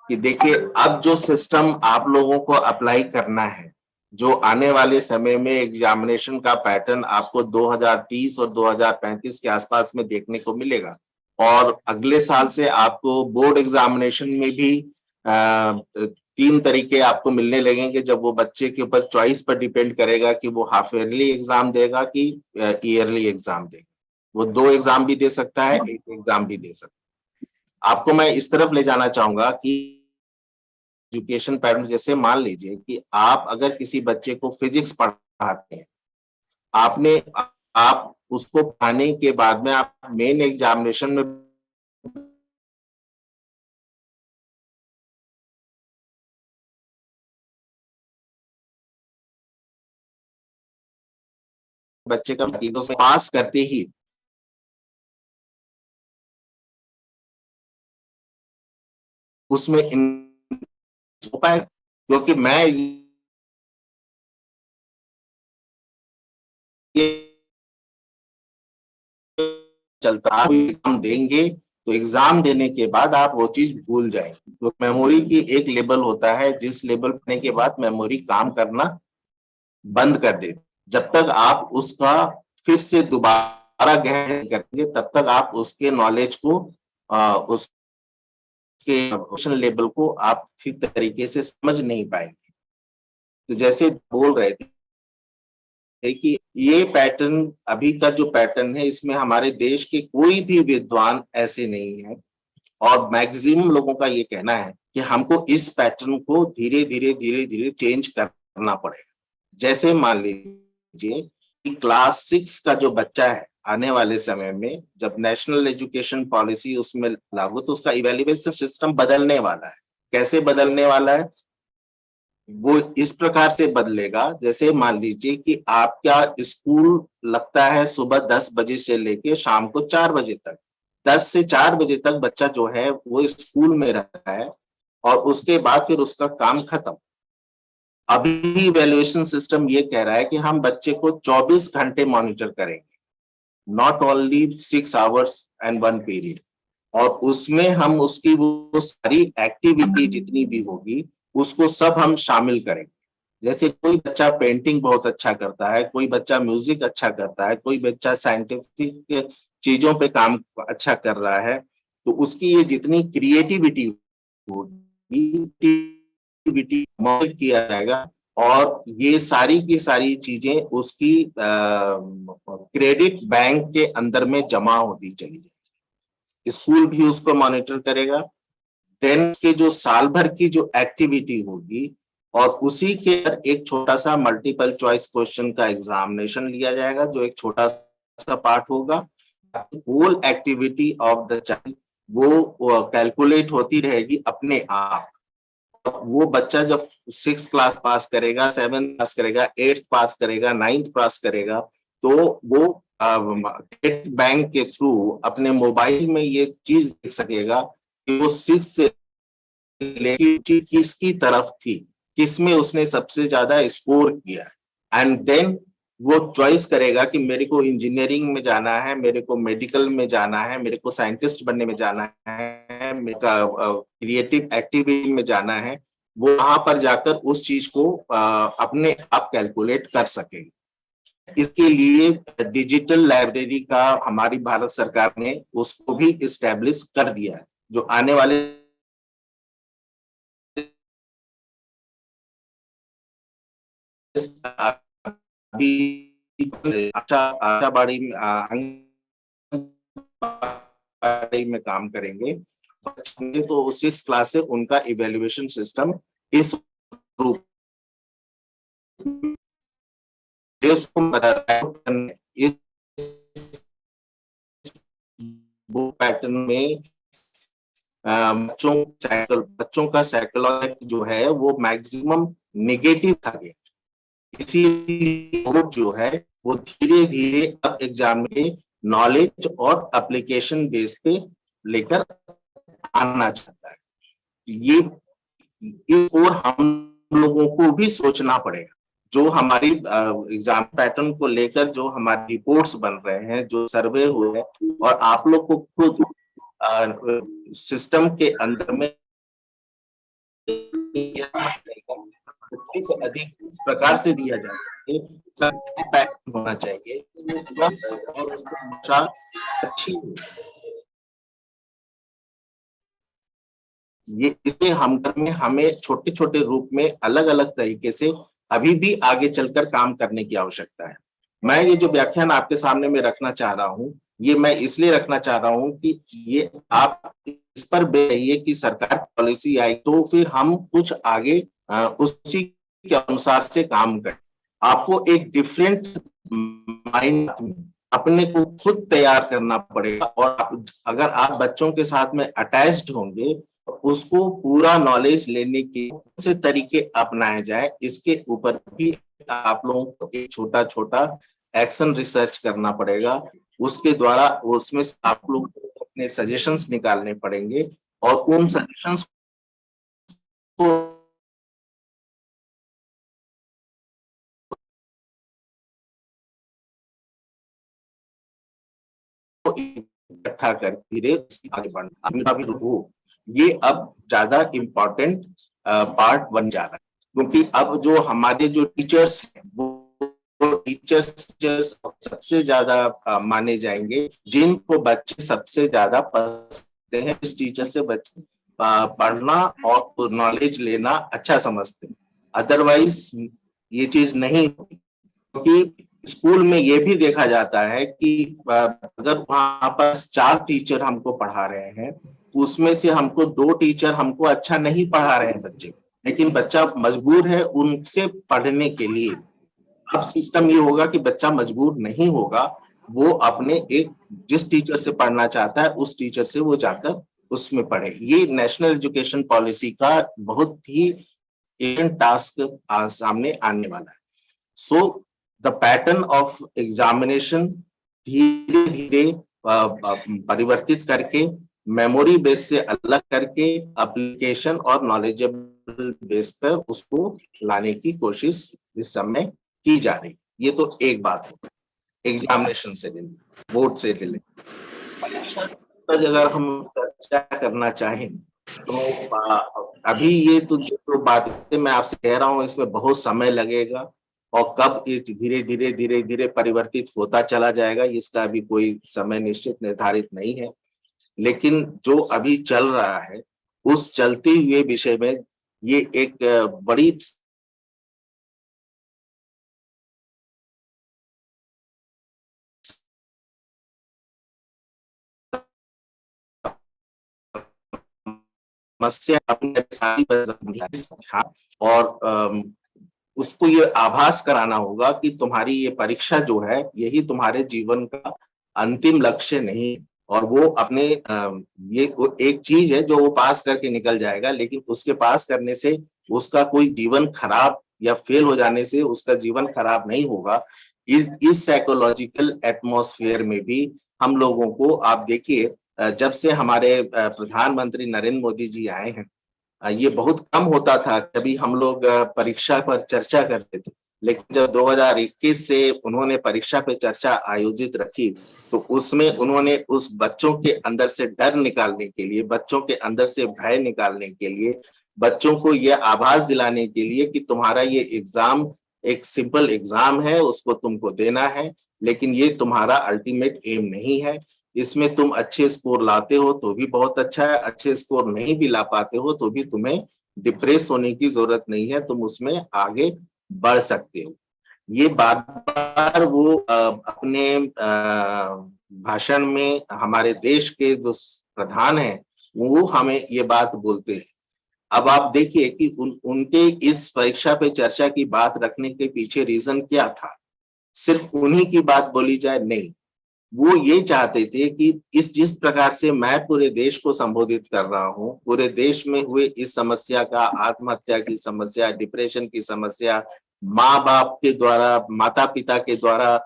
कि देखिए, अब जो सिस्टम आप लोगों को अप्लाई करना है, जो आने वाले समय में एग्जामिनेशन का पैटर्न आपको 2030 और 2035 के आसपास में देखने को मिलेगा, और अगले साल से आपको बोर्ड एग्जामिनेशन में भी 3 तरीके आपको मिलने लगेंगे, जब वो बच्चे के ऊपर चॉइस पर डिपेंड करेगा कि वो हाफ ईयरली एग्जाम देगा कि ईयरली एग्जाम देगा। वो 2 एग्जाम भी दे सकता है, 1 एग्जाम भी दे सकता है। आपको मैं इस तरफ ले जाना चाहूंगा कि एजुकेशन पैटर्न, जैसे मान लीजिए कि आप अगर किसी बच्चे को फिजिक्स पढ़ाते हैं, आप उसको पढ़ाने के बाद में आप मेन एग्जामिनेशन में बच्चे का पास करते ही उसमें हो पाए, क्योंकि मैं ये चलता आप एग्जाम देंगे तो एग्जाम देने के बाद आप वो चीज भूल जाएंगे। तो मेमोरी की एक लेवल होता है, जिस लेवल पढ़ने के बाद मेमोरी काम करना बंद कर दे, जब तक आप उसका फिर से दोबारा गहन करेंगे तब तक आप उसके नॉलेज को उसके लेवल को आप ठीक तरीके से समझ नहीं पाएंगे। तो जैसे बोल रहे थे कि ये पैटर्न, अभी का जो पैटर्न है, इसमें हमारे देश के कोई भी विद्वान ऐसे नहीं है, और मैक्सिमम लोगों का ये कहना है कि हमको इस पैटर्न को धीरे धीरे चेंज करना पड़ेगा। जैसे मान लीजिए कि क्लास 6 का जो बच्चा है, आने वाले समय में जब नेशनल एजुकेशन पॉलिसी उसमें लागू, तो उसका इवैल्यूएशन सिस्टम बदलने वाला है। कैसे बदलने वाला है? वो इस प्रकार से बदलेगा, जैसे मान लीजिए कि आपका स्कूल लगता है सुबह 10 बजे से लेके शाम को 4 बजे तक। 10 से 4 बजे तक बच्चा जो है वो स्कूल में रहता है, और उसके बाद फिर उसका काम खत्म। अभी इवैल्यूएशन सिस्टम ये कह रहा है कि हम बच्चे को 24 घंटे मॉनिटर करेंगे, not only 6 hours and 1 period, और उसमें हम उसकी वो सारी एक्टिविटी जितनी भी होगी उसको सब हम शामिल करेंगे। जैसे कोई बच्चा पेंटिंग बहुत अच्छा करता है, कोई बच्चा म्यूजिक अच्छा करता है, कोई बच्चा साइंटिफिक चीजों पे काम अच्छा कर रहा है, तो उसकी ये जितनी क्रिएटिविटी होगी किया जाएगा, और ये सारी की सारी चीजें उसकी क्रेडिट बैंक के अंदर में जमा होती चली जाएगी। स्कूल भी उसको मॉनिटर करेगा, देन के जो साल भर की जो एक्टिविटी होगी, और उसी के एक छोटा सा मल्टीपल चॉइस क्वेश्चन का एग्जामिनेशन लिया जाएगा, जो एक छोटा सा पार्ट होगा। Whole activity of the child वो कैलकुलेट होती रहेगी अपने आप। वो बच्चा जब 6 क्लास पास करेगा, 7 पास करेगा, 8 पास करेगा, 9 पास करेगा, तो वो बैंक के थ्रू अपने मोबाइल में ये चीज देख सकेगा कि वो 6 से लेके किसकी तरफ थी, किसमें उसने सबसे ज्यादा स्कोर किया, एंड देन वो चॉइस करेगा कि मेरे को इंजीनियरिंग में जाना है, मेरे को मेडिकल में जाना है, मेरे को साइंटिस्ट बनने में जाना है, मेरे को क्रिएटिव एक्टिविटी में जाना है। वो वहां पर जाकर उस चीज को अपने आप कैलकुलेट कर सकेगा। इसके लिए डिजिटल लाइब्रेरी का हमारी भारत सरकार ने उसको भी इस्टेब्लिश कर दिया है, जो आने वाले आशावाड़ी में काम करेंगे, तो 6 क्लास से उनका इवैल्यूएशन सिस्टम इस रूप इस पैटर्न में बच्चों का साइकोलॉजी जो है वो मैक्सिमम नेगेटिव था गया, इसीलिए जो है वो धीरे धीरे अब एग्जाम में नॉलेज और एप्लीकेशन बेस पे लेकर आना चाहता है। ये इस ओर हम लोगों को भी सोचना पड़ेगा जो हमारी एग्जाम पैटर्न को लेकर जो हमारी रिपोर्ट्स बन रहे हैं, जो सर्वे हुए हैं, और आप लोग को खुद सिस्टम के अंदर में से अधिक इस प्रकार से दिया जाए पैटर्न होना चाहिए और उसकी भाषा अच्छी हो। ये इसलिए हम में हमें छोटे छोटे रूप में अलग अलग तरीके से अभी भी आगे चलकर काम करने की आवश्यकता है। मैं ये जो व्याख्यान आपके सामने में रखना चाह रहा हूँ, ये मैं इसलिए रखना चाह रहा हूँ कि ये आप इस पर रहिए कि सरकार पॉलिसी आई तो फिर हम कुछ आगे उसी के अनुसार से काम करें। आपको एक डिफरेंट माइंड अपने को खुद तैयार करना पड़ेगा, और अगर आप बच्चों के साथ में अटैच्ड होंगे, उसको पूरा नॉलेज लेने के से तरीके अपनाए जाए, इसके ऊपर भी आप लोगों को एक छोटा छोटा एक्शन रिसर्च करना पड़ेगा। उसके द्वारा उसमें से आप लोग अपने सजेशंस निकालने पड़ेंगे, और उन सजेशंस को इकट्ठा कर धीरे आगे बढ़ना भी हो, ये अब ज्यादा इम्पोर्टेंट पार्ट बन जा रहा है। क्योंकि अब जो हमारे जो टीचर्स हैं वो टीचर्स सबसे ज्यादा माने जाएंगे जिनको बच्चे सबसे ज्यादा पसंद हैं। इस टीचर से बच्चे पढ़ना और नॉलेज लेना अच्छा समझते हैं, अदरवाइज ये चीज नहीं होती। क्योंकि स्कूल में ये भी देखा जाता है कि अगर वहां पर 4 टीचर हमको पढ़ा रहे हैं, उसमें से हमको 2 टीचर हमको अच्छा नहीं पढ़ा रहे हैं बच्चे, लेकिन बच्चा मजबूर है उनसे पढ़ने के लिए। अब सिस्टम ये होगा कि बच्चा मजबूर नहीं होगा, वो अपने एक जिस टीचर से पढ़ना चाहता है उस टीचर से वो जाकर उसमें पढ़े। ये नेशनल एजुकेशन पॉलिसी का बहुत ही इम्पोर्टेंट टास्क सामने आने वाला है। So the pattern of examination धीरे धीरे परिवर्तित करके, मेमोरी बेस से अलग करके एप्लीकेशन और नॉलेजेबल बेस पर उसको लाने की कोशिश इस समय की जा रही। ये तो एक बात है एग्जामिनेशन से रिलेटेड, बोर्ड से रिलेटेड। परीक्षा पर अगर हम चर्चा करना चाहें तो अभी ये तो जो बातें मैं आपसे कह रहा हूँ इसमें बहुत समय लगेगा, और कब ये धीरे धीरे धीरे धीरे परिवर्तित होता चला जाएगा इसका अभी कोई समय निश्चित निर्धारित नहीं है। लेकिन जो अभी चल रहा है उस चलते हुए विषय में ये एक बड़ी समस्या और उसको ये आभास कराना होगा कि तुम्हारी ये परीक्षा जो है यही तुम्हारे जीवन का अंतिम लक्ष्य नहीं, और वो अपने ये एक चीज है जो वो पास करके निकल जाएगा, लेकिन उसके पास करने से उसका कोई जीवन खराब या फेल हो जाने से उसका जीवन खराब नहीं होगा। इस साइकोलॉजिकल एटमॉस्फेयर में भी हम लोगों को, आप देखिए जब से हमारे प्रधानमंत्री नरेंद्र मोदी जी आए हैं, ये बहुत कम होता था कभी हम लोग परीक्षा पर चर्चा करते थे, लेकिन जब 2021 से उन्होंने परीक्षा पे चर्चा आयोजित रखी तो उसमें उन्होंने उस बच्चों के अंदर से डर निकालने के लिए, बच्चों के अंदर से भय निकालने के लिए, बच्चों को यह आभास दिलाने के लिए कि तुम्हारा ये एग्जाम एक सिंपल एग्जाम है, उसको तुमको देना है, लेकिन ये तुम्हारा अल्टीमेट एम नहीं है। इसमें तुम अच्छे स्कोर लाते हो तो भी बहुत अच्छा है, अच्छे स्कोर नहीं भी ला पाते हो तो भी तुम्हें डिप्रेस होने की जरूरत नहीं है, तुम उसमें आगे बढ़ सकते हो। ये बार बार वो अपने भाषण में हमारे देश के जो प्रधान हैं वो हमें ये बात बोलते हैं। अब आप देखिए कि उनके इस परीक्षा पे चर्चा की बात रखने के पीछे रीजन क्या था। सिर्फ उन्हीं की बात बोली जाए नहीं, वो ये चाहते थे कि जिस प्रकार से मैं पूरे देश को संबोधित कर रहा हूँ, पूरे देश में हुए इस समस्या का, आत्महत्या की समस्या, डिप्रेशन की समस्या, माँ बाप के द्वारा, माता पिता के द्वारा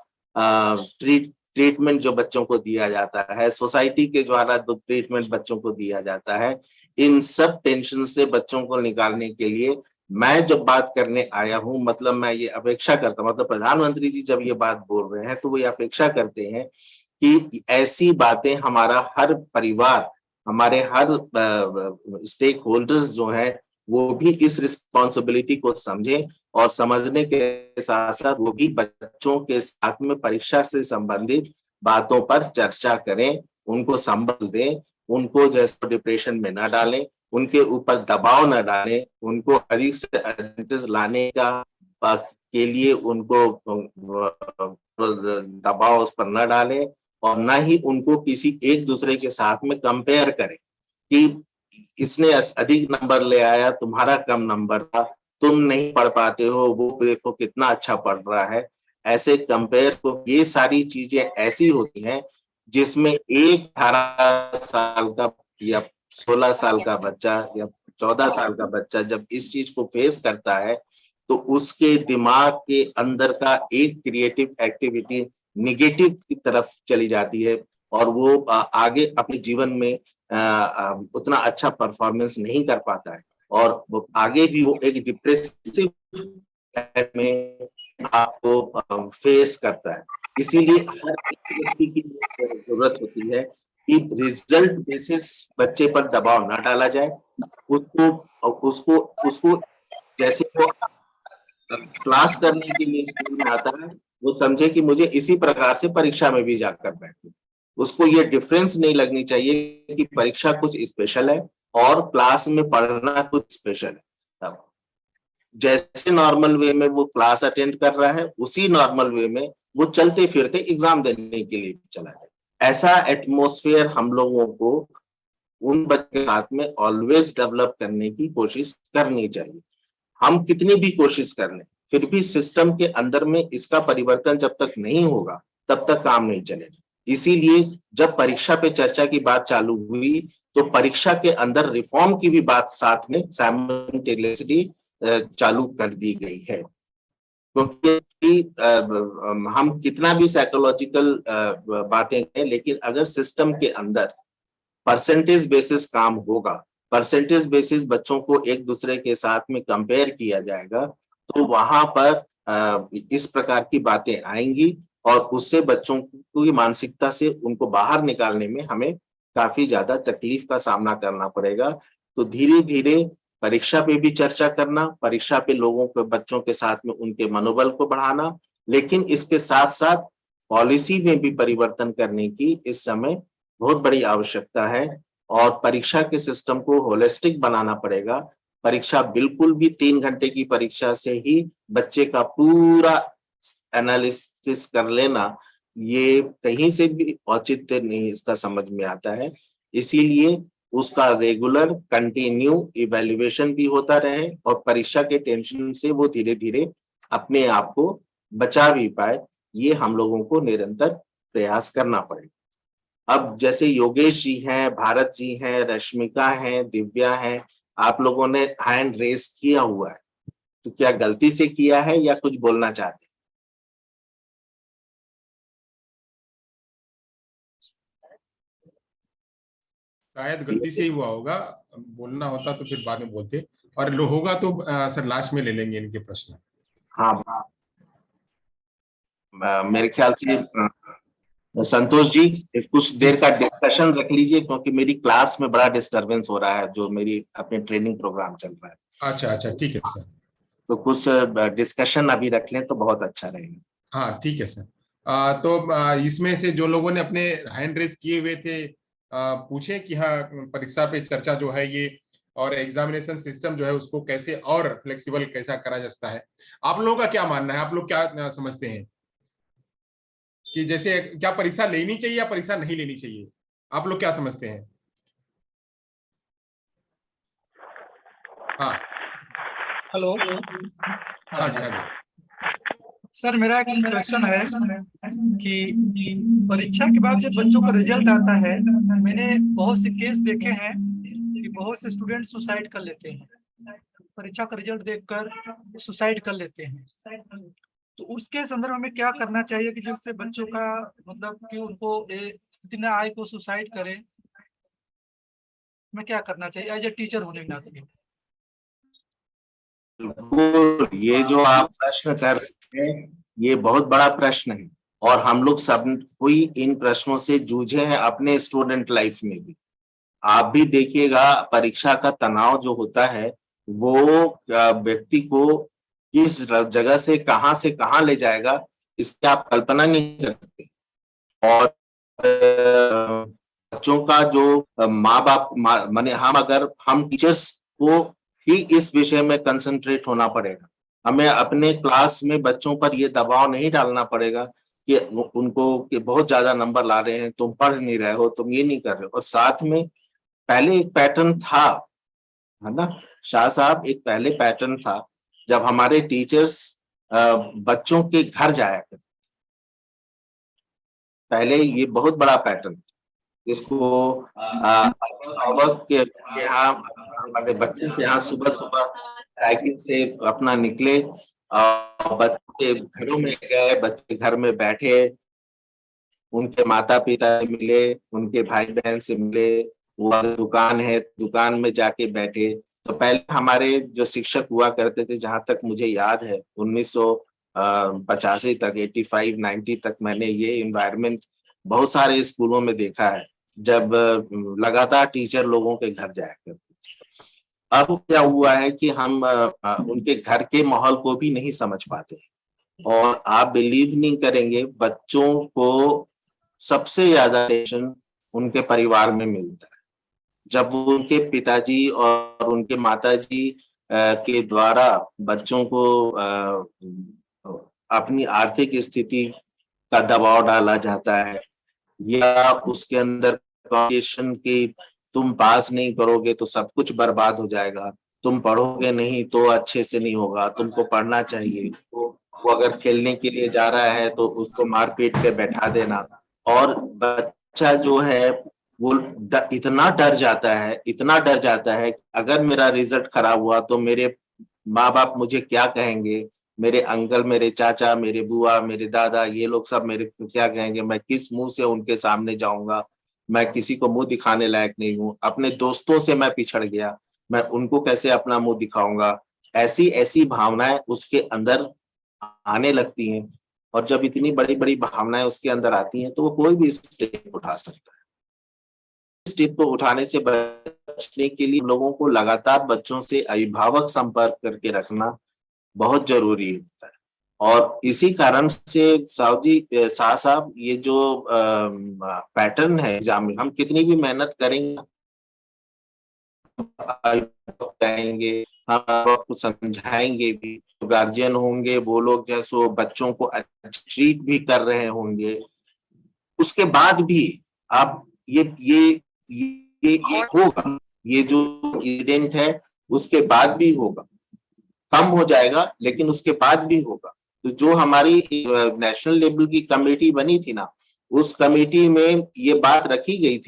ट्रीटमेंट जो बच्चों को दिया जाता है, सोसाइटी के द्वारा जो ट्रीटमेंट बच्चों को दिया जाता है, इन सब टेंशन से बच्चों को निकालने के लिए मैं जब बात करने आया हूं, मतलब मैं ये अपेक्षा करता, मतलब प्रधानमंत्री जी जब ये बात बोल रहे हैं तो वो ये अपेक्षा करते हैं कि ऐसी बातें हमारा हर परिवार, हमारे हर स्टेक होल्डर्स जो है वो भी इस रिस्पॉन्सिबिलिटी को समझें और समझने के साथ साथ वो भी बच्चों के साथ में परीक्षा से संबंधित बातों पर चर्चा करें, उनको संबल दें, उनको जैसे डिप्रेशन में ना डालें, उनके ऊपर दबाव न डालें, उनको अधिक से अधिक लाने के लिए उनको दबाव उस पर न डालें और ना ही उनको किसी एक दूसरे के साथ में कंपेयर करें कि इसने अधिक नंबर ले आया, तुम्हारा कम नंबर था, तुम नहीं पढ़ पाते हो, वो देखो कितना अच्छा पढ़ रहा है। ऐसे कंपेयर को, ये सारी चीजें ऐसी होती हैं जिसमें एक 18 साल का या 16 साल का बच्चा या 14 साल का बच्चा जब इस चीज को फेस करता है तो उसके दिमाग के अंदर का एक क्रिएटिव एक्टिविटी निगेटिव की तरफ चली जाती है और वो आगे अपने जीवन में उतना अच्छा परफॉर्मेंस नहीं कर पाता है और वो आगे भी वो एक डिप्रेसिव में आपको फेस करता है। इसीलिए हर एक व्यक्ति की जरूरत होती है कि रिजल्ट बेसिस बच्चे पर दबाव ना डाला जाए, उसको उसको उसको जैसे वो क्लास करने के लिए स्कूल में आता है वो समझे कि मुझे इसी प्रकार से परीक्षा में भी जाकर बैठना। उसको ये डिफरेंस नहीं लगनी चाहिए कि परीक्षा कुछ स्पेशल है और क्लास में पढ़ना कुछ स्पेशल है। जैसे नॉर्मल वे में वो क्लास अटेंड कर रहा है उसी नॉर्मल वे में वो चलते फिरते एग्जाम देने के लिए चला जाए। ऐसा एटमॉस्फेयर हम लोगों को उन बच्चों के साथ में ऑलवेज डेवलप करने की कोशिश करनी चाहिए। हम कितनी भी कोशिश कर लें फिर भी सिस्टम के अंदर में इसका परिवर्तन जब तक नहीं होगा तब तक काम नहीं चलेगा। इसीलिए जब परीक्षा पे चर्चा की बात चालू हुई तो परीक्षा के अंदर रिफॉर्म की भी बात साथ में साइमल्टेनियसली चालू कर दी गई है, क्योंकि हम कितना भी साइकोलॉजिकल बातें करें लेकिन अगर सिस्टम के अंदर परसेंटेज बेसिस काम होगा, परसेंटेज बेसिस बच्चों को एक दूसरे के साथ में कंपेयर किया जाएगा तो वहां पर इस प्रकार की बातें आएंगी और उससे बच्चों की मानसिकता से उनको बाहर निकालने में हमें काफी ज्यादा तकलीफ का सामना करना पड़ेगा। तो धीरे धीरे परीक्षा पे भी चर्चा करना, परीक्षा पे लोगों के बच्चों के साथ में उनके मनोबल को बढ़ाना, लेकिन इसके साथ साथ पॉलिसी में भी परिवर्तन करने की इस समय बहुत बड़ी आवश्यकता है और परीक्षा के सिस्टम को होलिस्टिक बनाना पड़ेगा। परीक्षा बिल्कुल भी 3 घंटे की परीक्षा से ही बच्चे का पूरा एनालिसिस कर लेना ये कहीं से भी औचित्य नहीं इसका समझ में आता है। इसीलिए उसका रेगुलर कंटिन्यू इवैल्यूएशन भी होता रहे और परीक्षा के टेंशन से वो धीरे धीरे अपने आप को बचा भी पाए, ये हम लोगों को निरंतर प्रयास करना पड़ेगा। अब जैसे योगेश जी हैं, भारत जी हैं, रश्मिका हैं, दिव्या हैं, आप लोगों ने हैंड रेस किया हुआ है, तो क्या गलती से किया है या कुछ बोलना चाहते हैं? शायद गलती से ही हुआ होगा, बोलना होता तो फिर बाद में बोलते और होगा तो सर लास्ट में ले लेंगे इनके प्रश्न। हाँ, मेरे ख्याल से संतोष जी कुछ देर का डिस्कशन रख लीजिए क्योंकि मेरी क्लास में बड़ा डिस्टरबेंस हो रहा है जो मेरी अपने ट्रेनिंग प्रोग्राम चल रहा है। अच्छा अच्छा ठीक है सर, तो कुछ डिस्कशन अभी रख लें तो बहुत अच्छा रहेगा। हाँ ठीक है सर। तो इसमें से जो लोगों ने अपने हैंड रेस किए हुए थे पूछे कि हाँ परीक्षा पे चर्चा जो है ये और एग्जामिनेशन सिस्टम जो है उसको कैसे और फ्लेक्सिबल कैसा करा जा सकता है। आप लोगों का क्या मानना है, आप लोग क्या समझते हैं कि जैसे क्या परीक्षा लेनी चाहिए या परीक्षा नहीं लेनी चाहिए, आप लोग क्या समझते हैं? हाँ हेलो। हाँ जी, हाँ जी। सर मेरा एक क्वेश्चन है कि परीक्षा के बाद जब बच्चों का रिजल्ट आता है, मैंने बहुत से केस देखे हैं कि बहुत से स्टूडेंट सुसाइड कर लेते हैं, परीक्षा का रिजल्ट देखकर सुसाइड कर लेते हैं। तो उसके संदर्भ में क्या करना चाहिए कि जिससे बच्चों का मतलब कि उनको ये स्थिति न आए को सुसाइड करे, मैं क्या करना चाहिए एज ए टीचर होने के नाते? बिल्कुल, ये जो आप प्रश्न कर रहे हैं ये बहुत बड़ा प्रश्न है और हम लोग सब कोई इन प्रश्नों से जूझे हैं अपने स्टूडेंट लाइफ में भी। आप भी देखिएगा परीक्षा का तनाव जो होता है वो व्यक्ति को किस जगह से कहाँ ले जाएगा इसकी आप कल्पना नहीं कर सकते। और बच्चों का जो माँ बाप माने हम टीचर्स को ही इस विषय में कंसंट्रेट होना पड़ेगा। हमें अपने क्लास में बच्चों पर ये दबाव नहीं डालना पड़ेगा कि उनको कि बहुत ज्यादा नंबर ला रहे हैं, तुम पढ़ नहीं रहे हो, तुम ये नहीं कर रहे हो। और साथ में पहले एक पैटर्न था, है ना शाह साहब, एक पहले पैटर्न था जब हमारे टीचर्स बच्चों के घर जाया करते। पहले ये बहुत बड़ा पैटर्न जिसको अभिभावक के यहाँ हमारे बच्चे के यहाँ सुबह सुबह साइकिल से अपना निकले और बच्चे के घरों में गए, बच्चे घर में बैठे, उनके माता पिता से मिले, उनके भाई बहन से मिले, वो दुकान है दुकान में जाके बैठे। तो पहले हमारे जो शिक्षक हुआ करते थे, जहां तक मुझे याद है 1985 तक 85-90 तक मैंने ये इन्वायरमेंट बहुत सारे स्कूलों में देखा है जब लगातार टीचर लोगों के घर जाया करते। अब क्या हुआ है कि हम उनके घर के माहौल को भी नहीं समझ पाते और आप बिलीव नहीं करेंगे बच्चों को सबसे ज्यादा टेंशन उनके परिवार में मिलता है जब वो उनके पिताजी और उनके माताजी के द्वारा बच्चों को अपनी आर्थिक स्थिति का दबाव डाला जाता है या उसके अंदर कंडीशन की तुम पास नहीं करोगे तो सब कुछ बर्बाद हो जाएगा, तुम पढ़ोगे नहीं तो अच्छे से नहीं होगा, तुमको पढ़ना चाहिए। तो वो अगर खेलने के लिए जा रहा है तो उसको मारपीट के बैठा देना और बच्चा जो है वो इतना डर जाता है अगर मेरा रिजल्ट खराब हुआ तो मेरे माँ बाप मुझे क्या कहेंगे, मेरे अंकल, मेरे चाचा, मेरे बुआ, मेरे दादा, ये लोग सब मेरे को क्या कहेंगे, मैं किस मुंह से उनके सामने जाऊंगा, मैं किसी को मुंह दिखाने लायक नहीं हूँ, अपने दोस्तों से मैं पिछड़ गया, मैं उनको कैसे अपना मुंह दिखाऊंगा। ऐसी ऐसी भावनाएं उसके अंदर आने लगती हैं और जब इतनी बड़ी बड़ी भावनाएं उसके अंदर आती हैं तो वो कोई भी स्टेप उठा सकता है। स्टेप को उठाने से बचने के लिए लोगों को लगातार बच्चों से अभिभावक संपर्क करके रखना बहुत जरूरी होता है और इसी कारण से शाह साहब ये जो पैटर्न है एग्जाम में, हम कितनी भी मेहनत करेंगे हम आपको समझाएंगे भी, तो गार्जियन होंगे वो लोग जैसे बच्चों को ट्रीट भी कर रहे होंगे, उसके बाद भी आप ये होगा, ये जो इंसिडेंट है उसके बाद भी होगा, कम हो जाएगा लेकिन उसके बाद भी होगा। तो जो हमारी नेशनल लेवल की कमेटी बनी थी ना, उस कमेटी में ये बात रखी गई थी